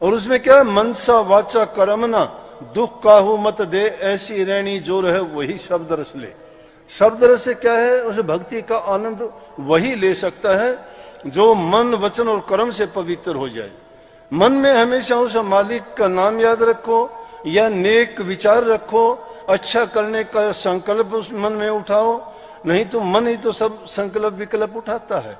और उसमें क्या है, मनसा वाचा कर्मना दुख काहू मत दे, ऐसी रहनी जो रहे वही शब्द रस ले। शब्द रस से क्या है, उस भक्ति का आनंद वही ले सकता है जो मन वचन और कर्म से पवित्र हो जाए। मन में हमेशा उस मालिक का नाम याद रखो या नेक विचार रखो, अच्छा करने का संकल्प उस मन में उठाओ, नहीं तो मन ही तो सब संकल्प विकल्प उठाता है।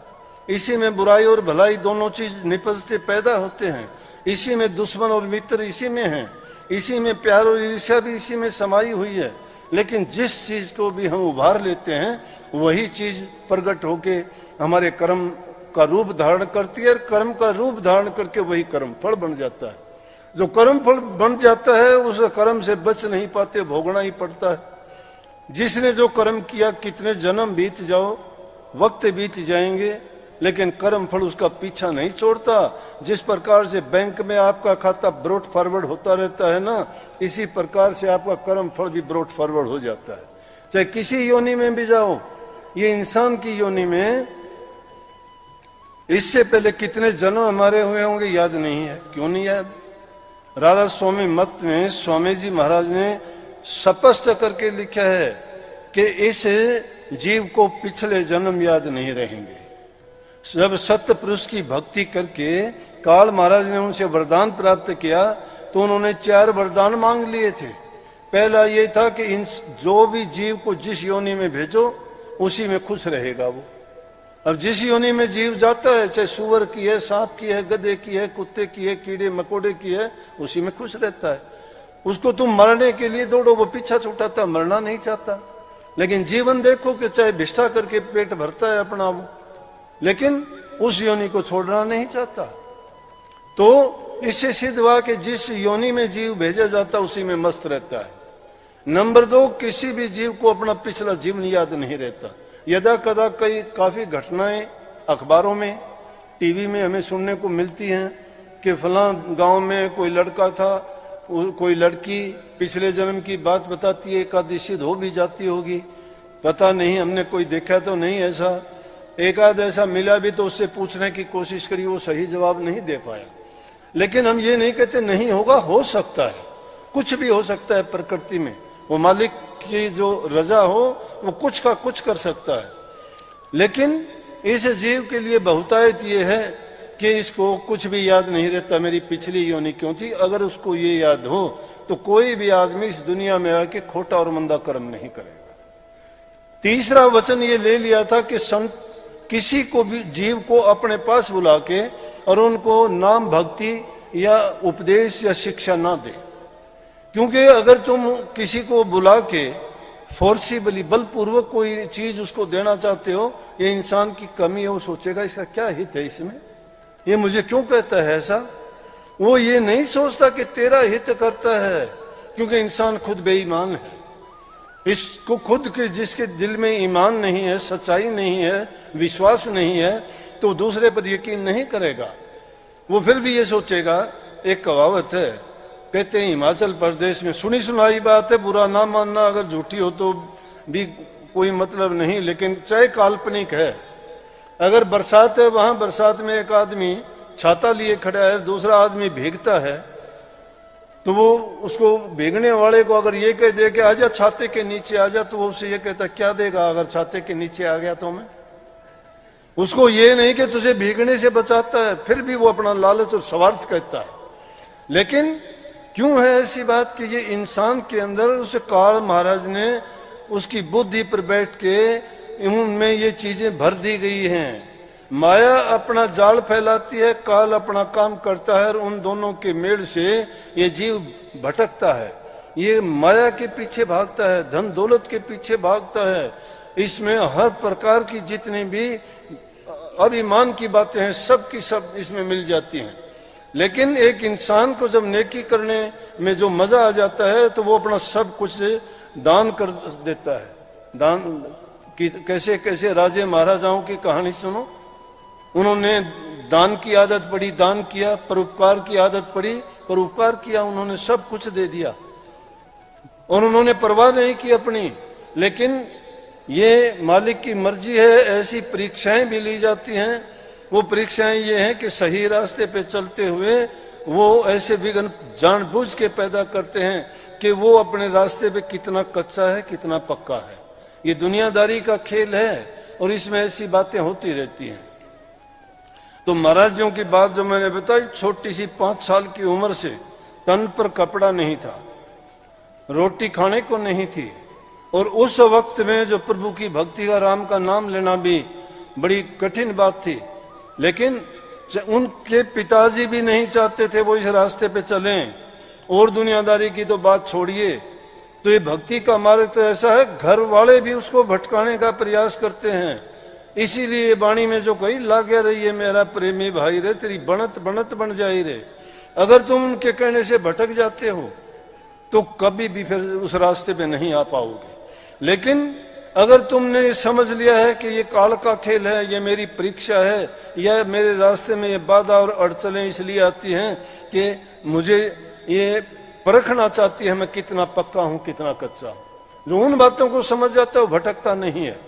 इसी में बुराई और भलाई दोनों चीज निपजते पैदा होते हैं, इसी में दुश्मन और मित्र इसी में है, इसी में प्यार और ईर्ष्या भी इसी में समाई हुई है। लेकिन जिस चीज को भी हम उभार लेते हैं वही चीज प्रकट होके हमारे कर्म का रूप धारण करती है, और कर्म का रूप धारण करके वही कर्म फल बन जाता है। जो कर्म फल बन जाता है उस कर्म से बच नहीं पाते, भोगना ही पड़ता है। जिसने जो कर्म किया, कितने जन्म बीत जाओ, वक्त बीत जाएंगे, लेकिन कर्म फल उसका पीछा नहीं छोड़ता। जिस प्रकार से बैंक में आपका खाता ब्रॉड फॉरवर्ड होता रहता है ना, इसी प्रकार से आपका कर्म फल भी ब्रॉड फॉरवर्ड हो जाता है। चाहे किसी योनि में भी जाओ, ये इंसान की योनि में इससे पहले कितने जन्म हमारे हुए होंगे याद नहीं है। क्यों नहीं याद? राधा स्वामी मत में स्वामी जी महाराज ने स्पष्ट करके लिखा है कि इस जीव को पिछले जन्म याद नहीं रहेंगे। जब सत्य पुरुष की भक्ति करके काल महाराज ने उनसे वरदान प्राप्त किया तो उन्होंने 4 वरदान मांग लिए थे। पहला ये था कि इन जो भी जीव को जिस योनि में भेजो उसी में खुश रहेगा वो। अब जिस योनि में जीव जाता है, चाहे सुअर की है, सांप की है, गधे की है, कुत्ते की है, कीड़े मकोड़े की है, उसी में खुश रहता है। उसको तुम मरने के लिए दौड़ो, वो पीछा छुटाता, मरना नहीं चाहता। लेकिन जीवन देखो कि चाहे भिष्ठा करके पेट भरता है अपना वो, लेकिन उस योनि को छोड़ना नहीं चाहता। तो इससे सिद्ध हुआ कि जिस योनि में जीव भेजा जाता उसी में मस्त रहता है। नंबर 2, किसी भी जीव को अपना पिछला जीवन याद नहीं रहता। यदा कदा कई काफी घटनाएं अखबारों में, टीवी में हमें सुनने को मिलती हैं कि फलां गांव में कोई लड़का था, कोई लड़की पिछले जन्म की बात बताती है, एक आधी सिद्ध हो भी जाती होगी, पता नहीं, हमने कोई देखा तो नहीं ऐसा। एक आध ऐसा मिला भी तो उससे पूछने की कोशिश करी, वो सही जवाब नहीं दे पाया। लेकिन हम ये नहीं कहते नहीं होगा, हो सकता है, कुछ भी हो सकता है प्रकृति में। वो मालिक की जो रजा हो वो कुछ का कुछ कर सकता है। लेकिन इस जीव के लिए बहुतायत ये है कि इसको कुछ भी याद नहीं रहता, मेरी पिछली योनि क्यों थी। अगर उसको ये याद हो तो कोई भी आदमी इस दुनिया में आके खोटा और मंदा कर्म नहीं करेगा। तीसरा वचन ये ले लिया था कि संत किसी को भी जीव को अपने पास बुला के और उनको नाम भक्ति या उपदेश या शिक्षा ना दे। क्योंकि अगर तुम किसी को बुला के फोर्सिबली बलपूर्वक कोई चीज उसको देना चाहते हो, ये इंसान की कमी है, वो सोचेगा इसका क्या हित है इसमें, ये मुझे क्यों कहता है ऐसा। वो ये नहीं सोचता कि तेरा हित करता है, क्योंकि इंसान खुद बेईमान है। इसको खुद के जिसके दिल में ईमान नहीं है, सच्चाई नहीं है, विश्वास नहीं है, तो दूसरे पर यकीन नहीं करेगा। वो फिर भी ये सोचेगा। एक कहावत है, कहते हैं हिमाचल प्रदेश में, सुनी सुनाई बात है, बुरा ना मानना, अगर झूठी हो तो भी कोई मतलब नहीं, लेकिन चाहे काल्पनिक है। अगर बरसात है, वहां बरसात में एक आदमी छाता लिए खड़ा है, दूसरा आदमी भीगता है, तो वो उसको भीगने वाले को अगर ये कह दे कि आजा छाते के नीचे आजा, तो वो उसे ये कहता क्या देगा अगर छाते के नीचे आ गया तो मैं। उसको ये नहीं कि तुझे भीगने से बचाता है, फिर भी वो अपना लालच और स्वार्थ कहता है। लेकिन क्यों है ऐसी बात कि ये इंसान के अंदर उस काल महाराज ने उसकी बुद्धि पर बैठ के उनमें ये चीजें भर दी गई हैं। माया अपना जाल फैलाती है, काल अपना काम करता है, और उन दोनों के मेल से ये जीव भटकता है। ये माया के पीछे भागता है, धन दौलत के पीछे भागता है। इसमें हर प्रकार की जितनी भी अभिमान की बातें हैं, सब की सब इसमें मिल जाती हैं। लेकिन एक इंसान को जब नेकी करने में जो मजा आ जाता है तो वो अपना सब कुछ दान कर देता है। दान की कैसे कैसे राजे महाराजाओं की कहानी सुनो। उन्होंने दान की आदत पड़ी, दान किया, परोपकार की आदत पड़ी, परोपकार किया, उन्होंने सब कुछ दे दिया और उन्होंने परवाह नहीं की अपनी। लेकिन ये मालिक की मर्जी है, ऐसी परीक्षाएं भी ली जाती हैं। वो परीक्षाएं ये हैं कि सही रास्ते पे चलते हुए वो ऐसे विघ्न जानबूझ के पैदा करते हैं कि वो अपने रास्ते पे कितना कच्चा है कितना पक्का है। ये दुनियादारी का खेल है और इसमें ऐसी बातें होती रहती हैं। तो महाराज जी की बात जो मैंने बताई, छोटी सी 5 साल की उम्र से तन पर कपड़ा नहीं था, रोटी खाने को नहीं थी, और उस वक्त में जो प्रभु की भक्ति का, राम का नाम लेना भी बड़ी कठिन बात थी। लेकिन उनके पिताजी भी नहीं चाहते थे वो इस रास्ते पे चलें, और दुनियादारी की तो बात छोड़िए। तो ये भक्ति का मार्ग तो ऐसा है, घर वाले भी उसको भटकाने का प्रयास करते हैं। इसीलिए वाणी में जो कही, लागे रहिए मेरा प्रेमी भाई रे, तेरी बनत बनत बन जाई रे। अगर तुम उनके कहने से भटक जाते हो तो कभी भी फिर उस रास्ते पे नहीं आ पाओगे। लेकिन अगर तुमने समझ लिया है कि ये काल का खेल है, ये मेरी परीक्षा है, या मेरे रास्ते में ये बाधा और अड़चनें इसलिए आती हैं कि मुझे ये परखना चाहती है मैं कितना पक्का हूं कितना कच्चा हूं, जो उन बातों को समझ जाता है वो भटकता नहीं है।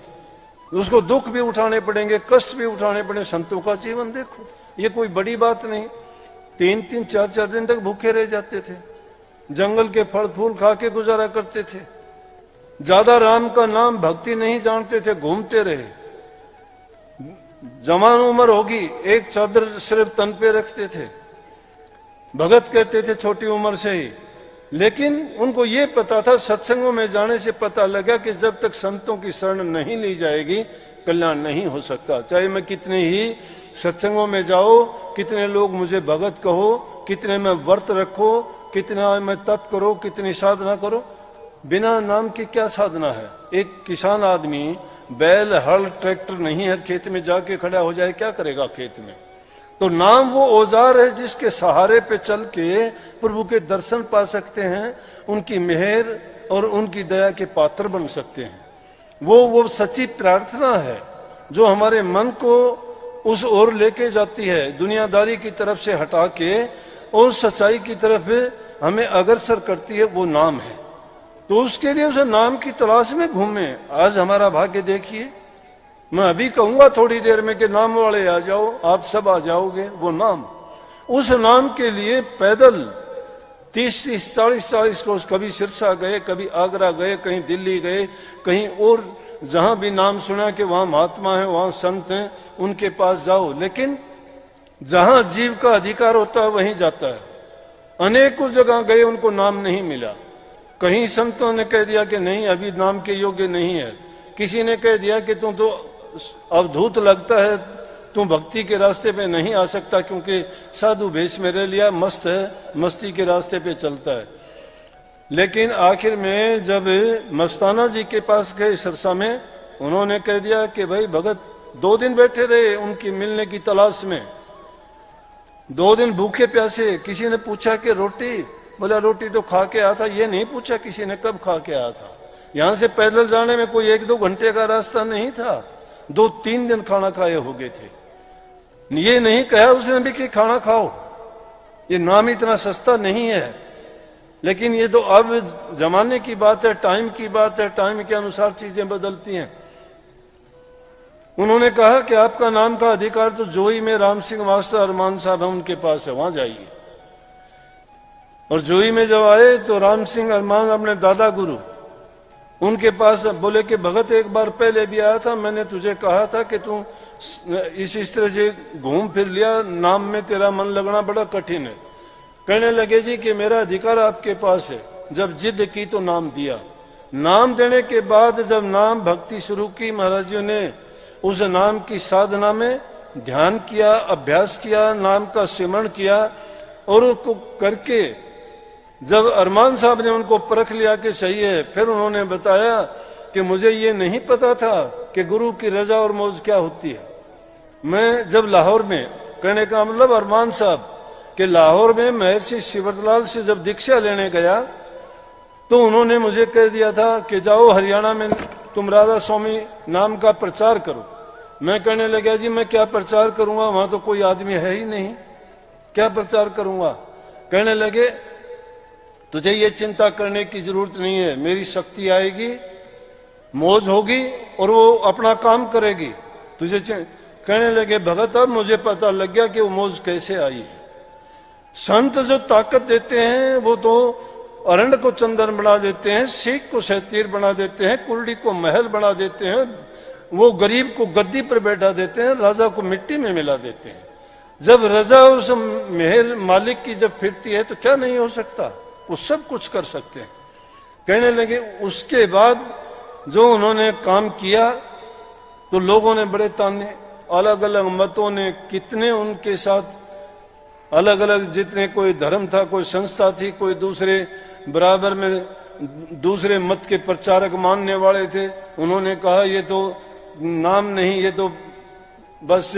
उसको दुख भी उठाने पड़ेंगे, कष्ट भी उठाने पड़ेंगे। संतों का जीवन देखो, ये कोई बड़ी बात नहीं। 3-3, 4-4 दिन तक भूखे रह जाते थे, जंगल के फल फूल खा के गुजारा करते थे, ज्यादा राम का नाम भक्ति नहीं जानते थे, घूमते रहे। जवान उम्र होगी, एक चादर सिर्फ तन पे रखते थे, भगत कहते थे छोटी उम्र से ही। लेकिन उनको ये पता था, सत्संगों में जाने से पता लगा कि जब तक संतों की शरण नहीं ली जाएगी कल्याण नहीं हो सकता। चाहे मैं कितने ही सत्संगों में जाओ, कितने लोग मुझे भगत कहो, कितने में व्रत रखो, कितना मैं तप करो, कितनी साधना करो, बिना नाम की क्या साधना है। एक किसान आदमी बैल हल ट्रैक्टर नहीं है, खेत में जाके खड़ा हो जाए, क्या करेगा खेत में। तो नाम वो औजार है जिसके सहारे पे चल के प्रभु के दर्शन पा सकते हैं, उनकी मेहर और उनकी दया के पात्र बन सकते हैं। वो सच्ची प्रार्थना है जो हमारे मन को उस ओर लेके जाती है, दुनियादारी की तरफ से हटा के और सच्चाई की तरफ हमें अग्रसर करती है, वो नाम है। तो उसके लिए उसे नाम की तलाश में घूमे। आज हमारा भाग्य देखिए, मैं अभी कहूंगा थोड़ी देर में कि नाम वाले आ जाओ, आप सब आ जाओगे। वो नाम, उस नाम के लिए पैदल 30-30, 40-40 कोस, कभी सिरसा गए, कभी आगरा गए, कहीं दिल्ली गए, कहीं और जहां भी नाम सुना कि वहां महात्मा है, वहां संत हैं, उनके पास जाओ। लेकिन जहां जीव का अधिकार होता है वहीं जाता है। अनेकों जगह गए, उनको नाम नहीं मिला। कहीं संतों ने कह दिया कि नहीं, अभी नाम के योग्य नहीं है। किसी ने कह दिया कि तुम तो अवधूत लगता है, तू भक्ति के रास्ते पे नहीं आ सकता क्योंकि साधु भेष में रह लिया, मस्त है, मस्ती के रास्ते पे चलता है। लेकिन आखिर में जब मस्ताना जी के पास गए सिरसा में, उन्होंने कह दिया कि भाई भगत 2 दिन बैठे रहे उनकी मिलने की तलाश में, 2 दिन भूखे प्यासे। किसी ने पूछा कि रोटी, बोला रोटी तो खा के आया था। ये नहीं पूछा किसी ने कब खा के आया था। यहां से पैदल जाने में कोई 1-2 घंटे का रास्ता नहीं था, 2-3 दिन खाना खाए हो गए थे। ये नहीं कहा उसने भी कि खाना खाओ, ये नाम इतना सस्ता नहीं है। लेकिन ये तो अब जमाने की बात है, टाइम की बात है, टाइम के अनुसार चीजें बदलती हैं। उन्होंने कहा कि आपका नाम का अधिकार तो जोई में राम सिंह मास्टर अरमान साहब है, उनके पास है, वहां जाइए। और जोई में जब आए तो राम सिंह अरमान अपने दादा गुरु उनके पास बोले कि भगत एक बार पहले भी आया था, मैंने तुझे कहा था कि तू इस तरह से घूम फिर लिया, नाम में तेरा मन लगना बड़ा कठिन है। कहने लगे जी कि मेरा अधिकार आपके पास है। जब जिद की तो नाम दिया। नाम देने के बाद जब नाम भक्ति शुरू की, महाराज जी ने उस नाम की साधना में ध्यान किया, अभ्यास किया, नाम का सिमरण किया, और उसको करके जब अरमान साहब ने उनको परख लिया कि सही है, फिर उन्होंने बताया कि मुझे ये नहीं पता था कि गुरु की रजा और मौज क्या होती है। मैं जब लाहौर में, कहने का मतलब अरमान साहब कि लाहौर में महर्षि शिवरलाल से जब दीक्षा लेने गया तो उन्होंने मुझे कह दिया था कि जाओ हरियाणा में तुम राधा स्वामी नाम का प्रचार करो। मैं कहने लगा जी मैं क्या प्रचार करूंगा, वहां तो कोई आदमी है ही नहीं, क्या प्रचार करूंगा। कहने लगे तुझे ये चिंता करने की जरूरत नहीं है, मेरी शक्ति आएगी, मौज होगी और वो अपना काम करेगी। तुझे कहने लगे भगत अब मुझे पता लग गया कि वो मौज कैसे आई है। संत जो ताकत देते हैं वो तो अरंड को चंदन बना देते हैं, सीख को शहतीर बना देते हैं, कुर्डी को महल बना देते हैं, वो गरीब को गद्दी पर बैठा देते हैं, राजा को मिट्टी में मिला देते हैं। जब रजा उस महल मालिक की जब फिरती है तो क्या नहीं हो सकता, वो सब कुछ कर सकते हैं। कहने लगे उसके बाद जो उन्होंने काम किया तो लोगों ने बड़े ताने, अलग अलग मतों ने कितने उनके साथ अलग अलग, जितने कोई धर्म था, कोई संस्था थी, कोई दूसरे बराबर में दूसरे मत के प्रचारक मानने वाले थे, उन्होंने कहा ये तो नाम नहीं, ये तो बस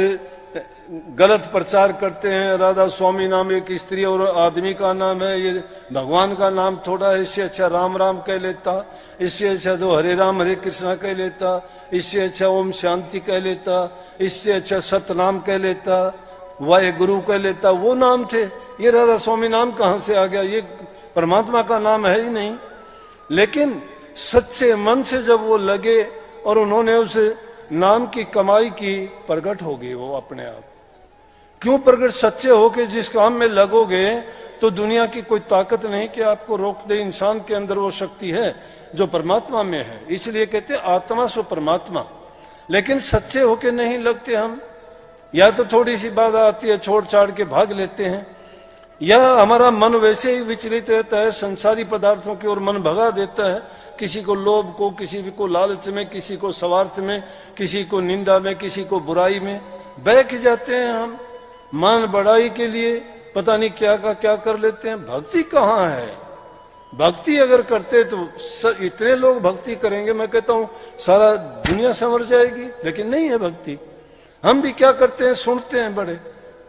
गलत प्रचार करते हैं, राधा स्वामी नाम एक स्त्री और आदमी का नाम है, ये भगवान का नाम थोड़ा है, इससे अच्छा राम राम कह लेता, इससे अच्छा तो हरे राम हरे कृष्णा कह लेता, इससे अच्छा ओम शांति कह लेता, इससे अच्छा सतनाम कह लेता, वाहे गुरु कह लेता। वो नाम थे, ये राधा स्वामी नाम कहां से आ गया, ये परमात्मा का नाम है ही नहीं। लेकिन सच्चे मन से जब वो लगे और उन्होंने उस नाम की कमाई की, प्रकट हो गई वो अपने आप। क्यों प्रकट? सच्चे होके जिस काम में लगोगे तो दुनिया की कोई ताकत नहीं कि आपको रोक दे। इंसान के अंदर वो शक्ति है जो परमात्मा में है, इसलिए कहते आत्मा सो परमात्मा। लेकिन सच्चे होके नहीं लगते हम, या तो थोड़ी सी बात आती है छोड़ छाड़ के भाग लेते हैं, या हमारा मन वैसे ही विचलित रहता है, संसारी पदार्थों की ओर मन भगा देता है, किसी को लोभ को, किसी को लालच में, किसी को स्वार्थ में, किसी को निंदा में, किसी को बुराई में बहक जाते हैं। हम मान बढ़ाई के लिए पता नहीं क्या का क्या कर लेते हैं। भक्ति कहाँ है? भक्ति अगर करते तो इतने लोग भक्ति करेंगे, मैं कहता हूं सारा दुनिया संवर जाएगी, लेकिन नहीं है भक्ति। हम भी क्या करते हैं, सुनते हैं, बड़े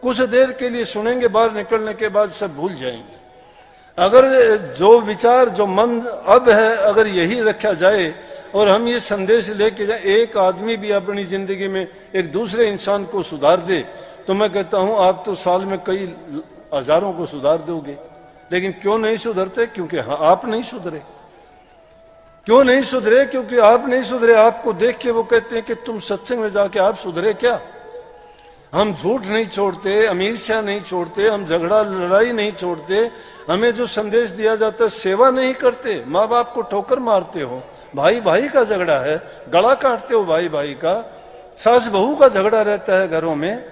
कुछ देर के लिए सुनेंगे, बाहर निकलने के बाद सब भूल जाएंगे। अगर जो विचार जो मन अब है अगर यही रखा जाए और हम ये संदेश लेके जाए, एक आदमी भी अपनी जिंदगी में एक दूसरे इंसान को सुधार दे, तो मैं कहता हूं आप तो साल में कई हजारों को सुधार दोगे। लेकिन क्यों नहीं सुधरते? क्योंकि आप नहीं सुधरे। क्यों नहीं सुधरे? क्योंकि आप नहीं सुधरे। आपको देख के वो कहते हैं कि तुम सत्संग में जाके आप सुधरे क्या? हम झूठ नहीं छोड़ते, अमीरशाह नहीं छोड़ते, हम झगड़ा लड़ाई नहीं छोड़ते, हमें जो संदेश दिया जाता है सेवा नहीं करते, माँ बाप को ठोकर मारते हो, भाई भाई का झगड़ा है, गला काटते हो भाई भाई का, सास बहू का झगड़ा रहता है घरों में,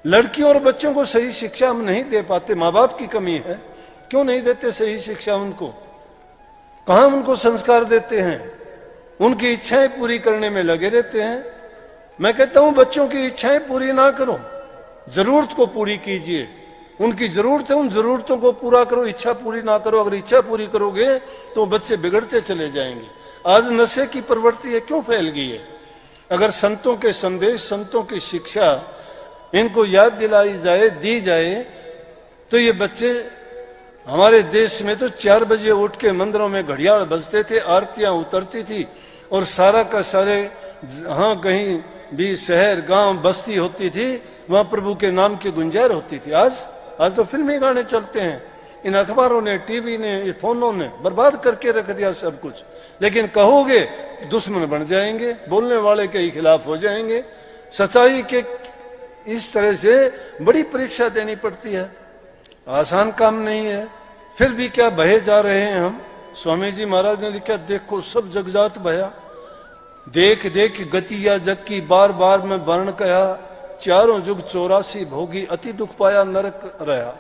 लड़कियों और बच्चों को सही शिक्षा हम नहीं दे पाते, माँ बाप की कमी है। क्यों नहीं देते सही शिक्षा उनको? कहां उनको संस्कार देते हैं? उनकी इच्छाएं पूरी करने में लगे रहते हैं। मैं कहता हूं बच्चों की इच्छाएं पूरी ना करो, जरूरत को पूरी कीजिए। उनकी जरूरत है, उन जरूरतों को पूरा करो, इच्छा पूरी ना करो। अगर इच्छा पूरी करोगे तो बच्चे बिगड़ते चले जाएंगे। आज नशे की प्रवृत्ति है, क्यों फैल गई है? अगर संतों के संदेश, संतों की शिक्षा इनको याद दिलाई जाए, दी जाए, तो ये बच्चे, हमारे देश में तो 4 बजे उठ के मंदिरों में घड़ियाल बजते थे, आरतियां उतरती थी और सारा का सारे, हाँ कहीं भी शहर गांव बस्ती होती थी वहां प्रभु के नाम की गुंजार होती थी। आज तो फिल्मी गाने चलते हैं। इन अखबारों ने, टीवी ने, फोनों ने बर्बाद करके रख दिया सब कुछ। लेकिन कहोगे दुश्मन बन जाएंगे, बोलने वाले के ही खिलाफ हो जाएंगे। सच्चाई के इस तरह से बड़ी परीक्षा देनी पड़ती है, आसान काम नहीं है। फिर भी क्या बहे जा रहे हैं हम। स्वामी जी महाराज ने लिखा, देखो सब जगजात बया, देख देख गतिया जग की, बार बार मैं वर्ण कहा, चारों जुग 84 भोगी, अति दुख पाया नरक रहा।